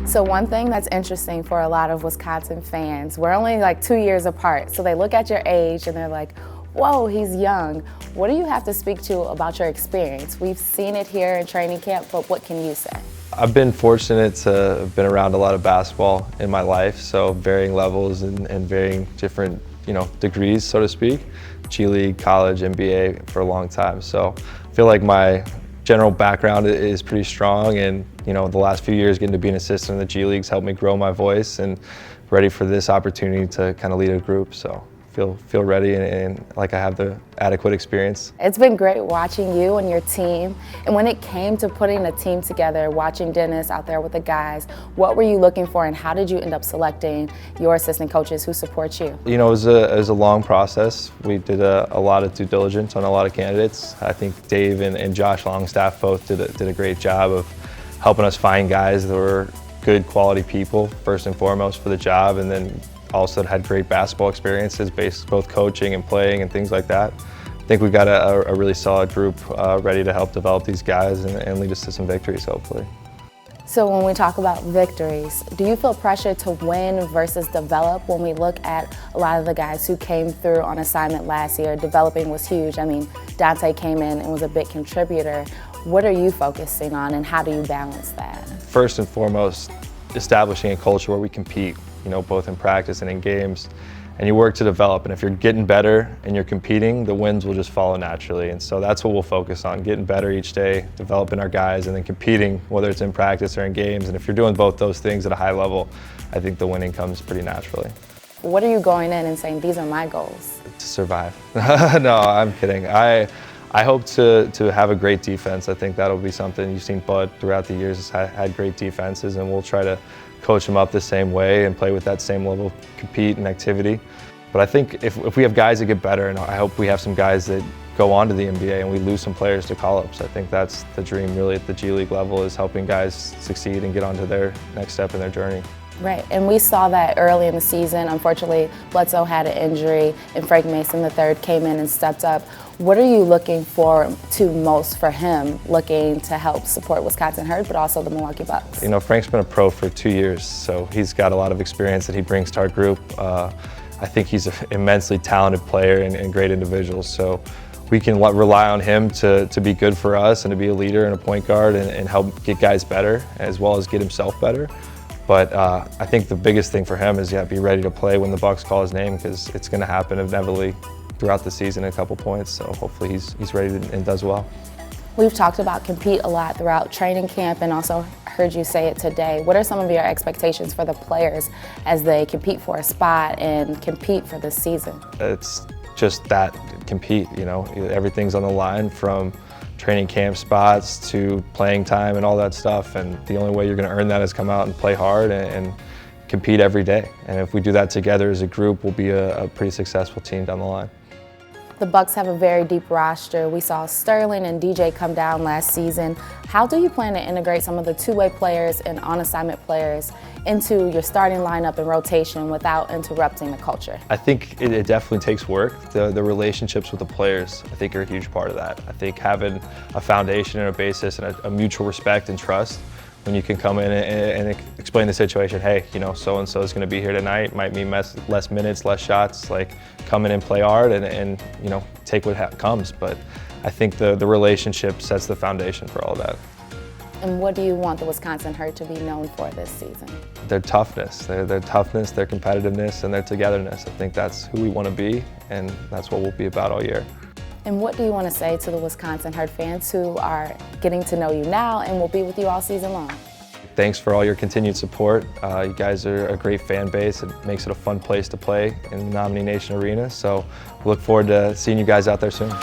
So one thing that's interesting for a lot of Wisconsin fans, we're only like 2 years apart, so they look at your age and they're like, whoa, he's young. What do you have to speak to about your experience? We've seen it here in training camp, but what can you say? I've been fortunate to have been around a lot of basketball in my life, so varying levels and varying different, degrees, so to speak. G League, college, NBA for a long time. So I feel like my general background is pretty strong, and the last few years getting to be an assistant in the G League's helped me grow my voice and ready for this opportunity to kind of lead a group. So feel ready and like I have the adequate experience. It's been great watching you and your team. And when it came to putting a team together, watching Dennis out there with the guys, what were you looking for and how did you end up selecting your assistant coaches who support you? It was a long process. We did a lot of due diligence on a lot of candidates. I think Dave and Josh Longstaff both did a great job of helping us find guys that were good quality people, first and foremost, for the job, and then also had great basketball experiences, both coaching and playing and things like that. I think we've got a really solid group ready to help develop these guys and lead us to some victories, hopefully. So when we talk about victories, do you feel pressure to win versus develop? When we look at a lot of the guys who came through on assignment last year, developing was huge. I mean, Dante came in and was a big contributor. What are you focusing on and how do you balance that? First and foremost, establishing a culture where we compete, both in practice and in games, and you work to develop. And if you're getting better and you're competing, the wins will just follow naturally. And so that's what we'll focus on, getting better each day, developing our guys, and then competing, whether it's in practice or in games. And if you're doing both those things at a high level, I think the winning comes pretty naturally. What are you going in and saying, these are my goals? To survive. No, I'm kidding. I hope to have a great defense. I think that'll be something. You've seen Bud throughout the years has had great defenses, and we'll try to coach them up the same way and play with that same level of compete and activity. But I think if we have guys that get better, and I hope we have some guys that go on to the NBA and we lose some players to call-ups. I think that's the dream really at the G League level, is helping guys succeed and get on to their next step in their journey. Right, and we saw that early in the season. Unfortunately, Bledsoe had an injury and Frank Mason III came in and stepped up. What are you looking for most for him, looking to help support Wisconsin Herd, but also the Milwaukee Bucks? Frank's been a pro for 2 years, so he's got a lot of experience that he brings to our group. I think he's an immensely talented player and great individual, so we can rely on him to be good for us and to be a leader and a point guard and help get guys better, as well as get himself better. But I think the biggest thing for him is be ready to play when the Bucks call his name, because it's going to happen inevitably throughout the season in a couple points. So hopefully he's ready and does well. We've talked about compete a lot throughout training camp and also heard you say it today. What are some of your expectations for the players as they compete for a spot and compete for this season? It's just that, compete. Everything's on the line, from training camp spots to playing time and all that stuff, and the only way you're going to earn that is come out and play hard and compete every day. And if we do that together as a group, we'll be a pretty successful team down the line. The Bucks have a very deep roster. We saw Sterling and DJ come down last season. How do you plan to integrate some of the two-way players and on-assignment players into your starting lineup and rotation without interrupting the culture? I think it definitely takes work. The relationships with the players, I think, are a huge part of that. I think having a foundation and a basis and a mutual respect and trust, when you can come in and explain the situation, hey, so-and-so is going to be here tonight, might mean less minutes, less shots, like come in and play hard and take what comes. But I think the relationship sets the foundation for all of that. And what do you want the Wisconsin Herd to be known for this season? Their toughness, their toughness, their competitiveness, and their togetherness. I think that's who we want to be, and that's what we'll be about all year. And what do you want to say to the Wisconsin Herd fans who are getting to know you now and will be with you all season long? Thanks for all your continued support. You guys are a great fan base. It makes it a fun place to play in the Nominee Nation Arena. So look forward to seeing you guys out there soon.